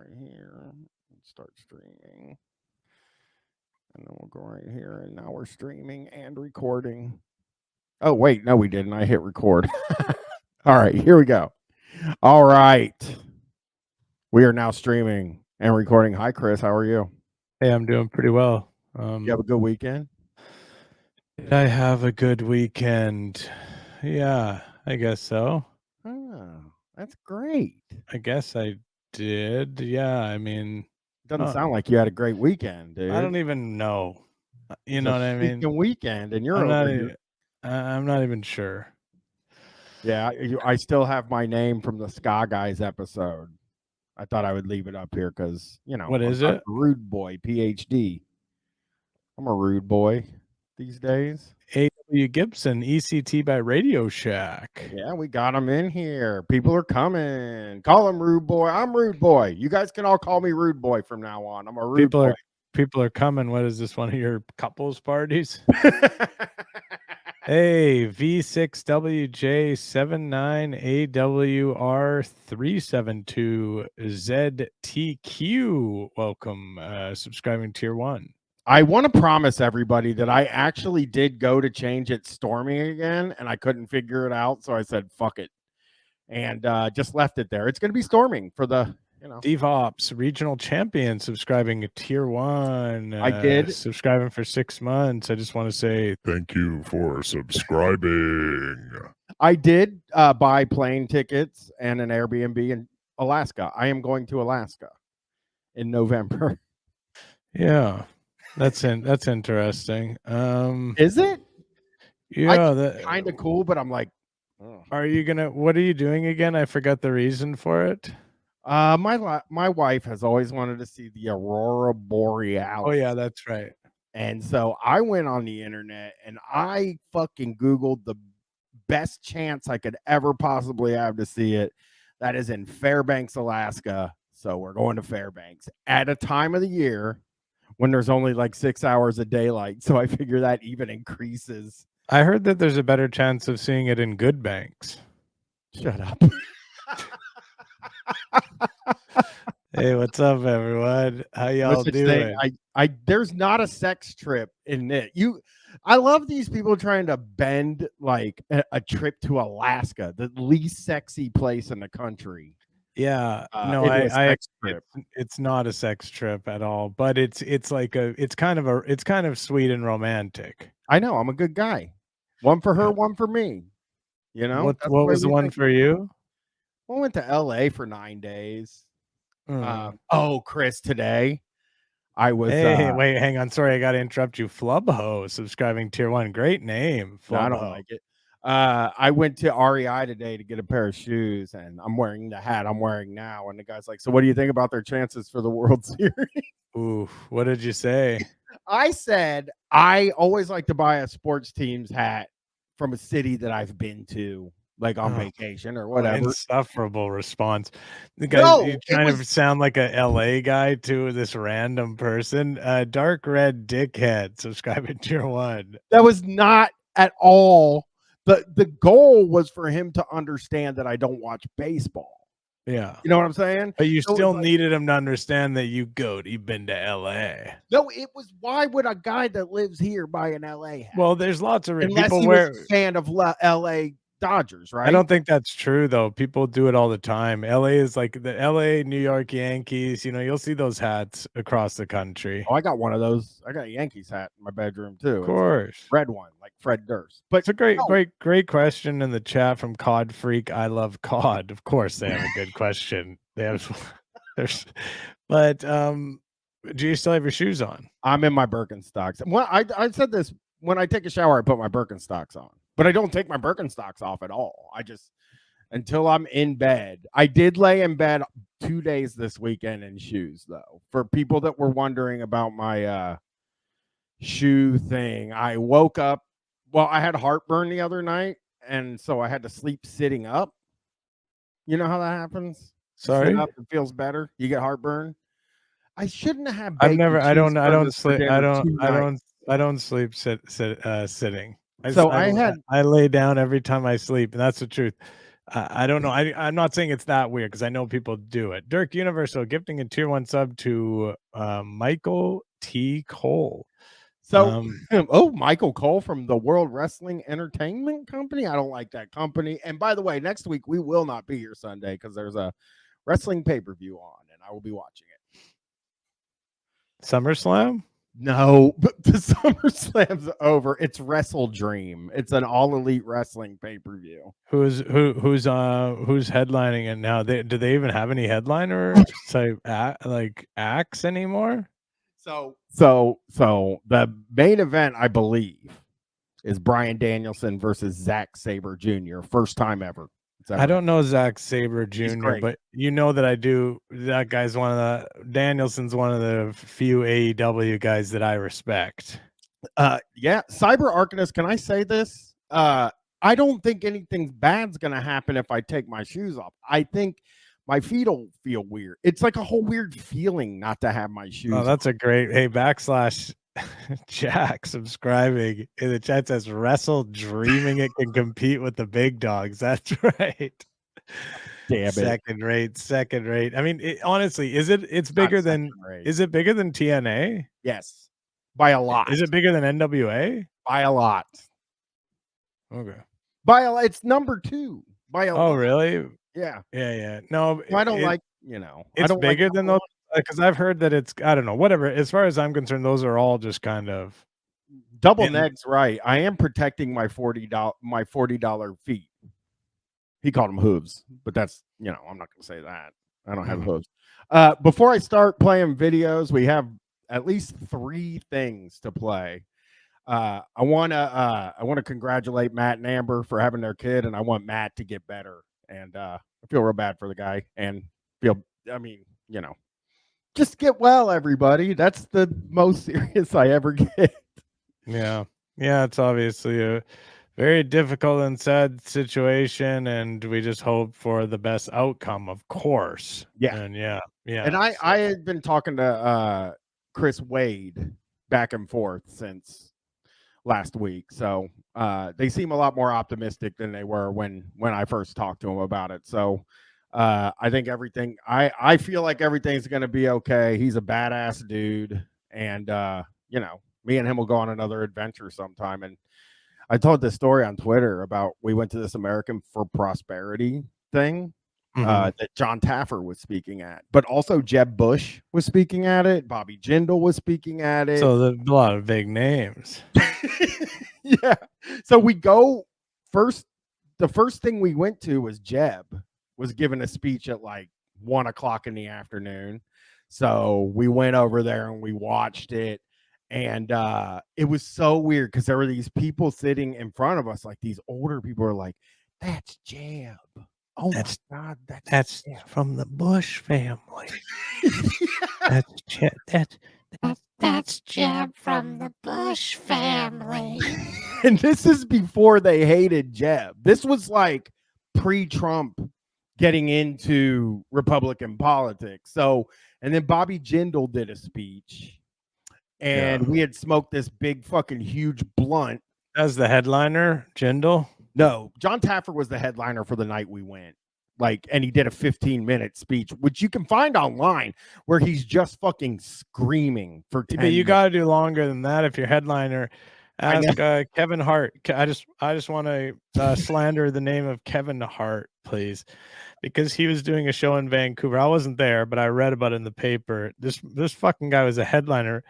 right here. Start streaming. And then we'll go right here. And now we're streaming and recording. Oh, wait. No, we didn't. I hit record. All right. Here we go. All right. We are now streaming and recording. Hi, Chris. How are you? Hey, I'm doing pretty well. You have a good weekend? Did I have a good weekend? Yeah, I guess so. Oh, that's great. I guess I did. Yeah, I mean, Doesn't sound like you had a great weekend, dude. I don't even know. You It's know a what I mean? freaking weekend, and you're I'm not. over here. I'm not even sure. Yeah, I still have my name from the Ska Guys episode. I thought I would leave it up here because, What is I'm it? a rude boy, PhD. I'm a rude boy these days. A.W. Gibson, ECT by Radio Shack. Yeah, we got him in here. People are coming. Call him Rude Boy. I'm Rude Boy. You guys can all call me Rude Boy from now on. I'm a rude boy. People are coming. What is this, one of your couples parties? Hey, V6WJ79AWR372ZTQ. Welcome, subscribing tier 1. I want to promise everybody that I actually did go to change it storming again, and I couldn't figure it out, so I said, fuck it, and just left it there. It's going to be storming for the, DevOps regional champion subscribing at tier 1. I did. Subscribing for 6 months. I just want to say thank you for subscribing. I did buy plane tickets and an Airbnb in Alaska. I am going to Alaska in November. Yeah, that's interesting. Is it? Yeah, that's kind of cool, but I'm like, are you gonna? What are you doing again? I forgot the reason for it. My wife has always wanted to see the Aurora Borealis. Oh yeah, that's right. And so I went on the internet and I fucking Googled the best chance I could ever possibly have to see it. That is in Fairbanks, Alaska. So we're going to Fairbanks at a time of the year when there's only like 6 hours of daylight. So I figure that even increases. I heard that there's a better chance of seeing it in Good Banks. Shut up. Hey, what's up, everyone? How y'all doing? There's not a sex trip in it. I love these people trying to bend like a trip to Alaska, the least sexy place in the country. Yeah, no, it's not a sex trip at all, but it's kind of sweet and romantic. I know, I'm a good guy. One for her, one for me. You know, what was the one for you? I went to LA for 9 days. Chris, today I was. Wait, hang on. Sorry, I got to interrupt you. Flubho subscribing tier 1. Great name. No, I don't like it. I went to REI today to get a pair of shoes, and I'm wearing the hat I'm wearing now. And the guy's like, "So, what do you think about their chances for the World Series?" Ooh, what did you say? I said I always like to buy a sports team's hat from a city that I've been to, like on vacation or whatever. Insufferable response. The guy, you trying to sound like a LA guy to this random person. Dark red dickhead subscribing tier 1. That was not at all. The goal was for him to understand that I don't watch baseball. Yeah. You know what I'm saying? But you still needed him to understand that you've been to LA. No, it was, why would a guy that lives here buy an LA hat? Well, there's lots of people he was a fan of LA Dodgers, right? I don't think that's true though. People do it all the time. LA is like the LA New York Yankees. You know, you'll see those hats across the country. Oh, I got one of those. I got a Yankees hat in my bedroom too. Of course, red one, like Fred Durst. But it's a great question in the chat from Cod Freak. I love Cod. Of course, they have a good question. They have, but do you still have your shoes on? I'm in my Birkenstocks. Well, I said this, when I take a shower, I put my Birkenstocks on. But I don't take my Birkenstocks off at all. I just, until I'm in bed. I did lay in bed 2 days this weekend in shoes, though. For people that were wondering about my shoe thing, I woke up. Well, I had heartburn the other night, and so I had to sleep sitting up. You know how that happens? Sorry, up, it feels better. You get heartburn. I shouldn't have. I don't sleep sitting. I lay down every time I sleep, and that's the truth. I don't know. I'm not saying it's that weird because I know people do it. Dirk Universal gifting a tier 1 sub to Michael T. Cole. So, Michael Cole from the World Wrestling Entertainment Company. I don't like that company. And by the way, next week we will not be here Sunday because there's a wrestling pay-per-view on, and I will be watching it. SummerSlam? No, but the SummerSlam's over. It's Wrestle Dream. It's an all elite wrestling pay-per-view. Who's headlining it now? Do they even have any headliner type like acts anymore? So the main event, I believe, is Bryan Danielson versus Zack Sabre Jr. First time ever. I don't know Zack Sabre Jr., but you know that I do. That guy's Danielson's one of the few AEW guys that I respect. Yeah, Cyber Arcanist, can I say this? I don't think anything bad's gonna happen if I take my shoes off. I think my feet will feel weird. It's like a whole weird feeling not to have my shoes. Oh, that's a great. Hey, / Jack subscribing in the chat says Wrestle dreaming it can compete with the big dogs. That's right. Damn it. Second rate. I mean, honestly, it's bigger than is it bigger than TNA? Yes. By a lot. Is it bigger than NWA? By a lot. Okay. It's number 2. By a lot. Oh, really? Yeah. Yeah. No, I don't like, it's bigger than those. Because I've heard that it's, I don't know, whatever. As far as I'm concerned, those are all just kind of double Neg's right. I am protecting my $40 feet. He called them hooves, but that's, I'm not going to say that. I don't have hooves. Before I start playing videos, we have at least 3 things to play. I want to congratulate Matt and Amber for having their kid, and I want Matt to get better. And I feel real bad for the guy, and just get well, everybody. That's the most serious I ever get. Yeah. It's obviously a very difficult and sad situation, and we just hope for the best outcome, of course. Yeah. And yeah. And I had been talking to Chris Wade back and forth since last week, so they seem a lot more optimistic than they were when I first talked to him about it. So I think I feel like everything's going to be okay. He's a badass dude. And, me and him will go on another adventure sometime. And I told this story on Twitter about, we went to this American for Prosperity thing that John Taffer was speaking at, but also Jeb Bush was speaking at it. Bobby Jindal was speaking at it. So there's a lot of big names. Yeah. So we go first. The first thing we went to was Jeb was giving a speech at like 1:00 in the afternoon. So we went over there and we watched it. And it was so weird because there were these people sitting in front of us, like these older people are like, that's Jeb. Oh, that's my God. That's from the Bush family. That's Jeb. That's Jeb from the Bush family. And this is before they hated Jeb. This was like pre-Trump getting into Republican politics. So, and then Bobby Jindal did a speech, and we had smoked this big fucking huge blunt. As the headliner, Jindal? No, John Taffer was the headliner for the night we went. And he did a 15-minute speech, which you can find online, where he's just fucking screaming for 10 minutes. You got to do longer than that if you're headliner. Ask Kevin Hart. I just want to slander the name of Kevin Hart, please, because he was doing a show in Vancouver. I wasn't there, but I read about it in the paper. This fucking guy was a headliner.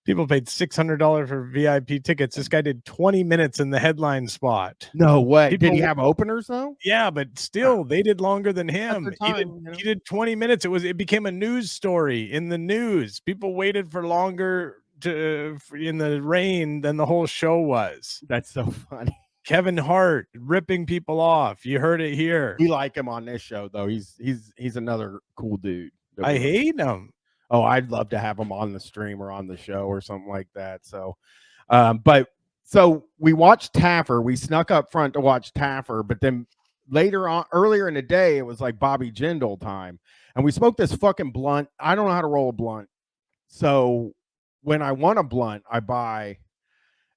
People paid $600 for VIP tickets. This guy did 20 minutes in the headline spot. No way. Did he have openers though? Yeah, but still, they did longer than him. He did 20 minutes. It became a news story in the news. People waited for longer in the rain than the whole show was. That's so funny. Kevin Hart ripping people off. You heard it here. We like him on this show though. He's another cool dude. I hate him. Oh, I'd love to have him on the stream or on the show or something like that. So, so we watched Taffer. We snuck up front to watch Taffer, but then earlier in the day, it was like Bobby Jindal time, and we smoked this fucking blunt. I don't know how to roll a blunt, so when I want a blunt, I buy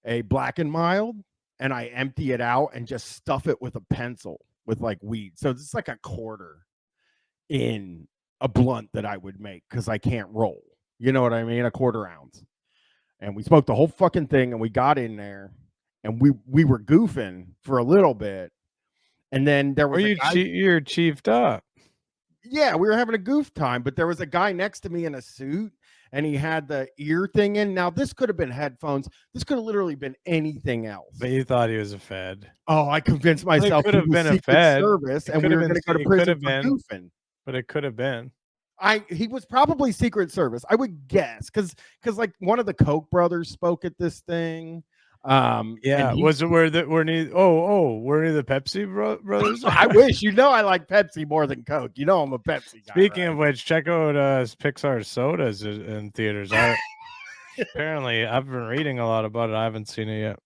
a Black and Mild and I empty it out and just stuff it with a pencil. with like weed. So it's like a quarter in a blunt that I would make because I can't roll. You know what I mean? A quarter ounce. And we smoked the whole fucking thing, and we got in there, and we were goofing for a little bit, and then there was you're chiefed up. Yeah, we were having a goof time, but there was a guy next to me in a suit, and he had the ear thing in. Now, this could have been headphones. This could have literally been anything else. But you thought he was a Fed. Oh, I convinced myself it could have been a Fed service, and we were going to go to prison for goofing. But it could have been. He was probably Secret Service, I would guess, because like one of the Koch brothers spoke at this thing. Was it were any the Pepsi brothers? I wish. I like Pepsi more than Coke. I'm a Pepsi guy. Speaking of which, check out Pixar's sodas in theaters. Apparently, I've been reading a lot about it. I haven't seen it yet.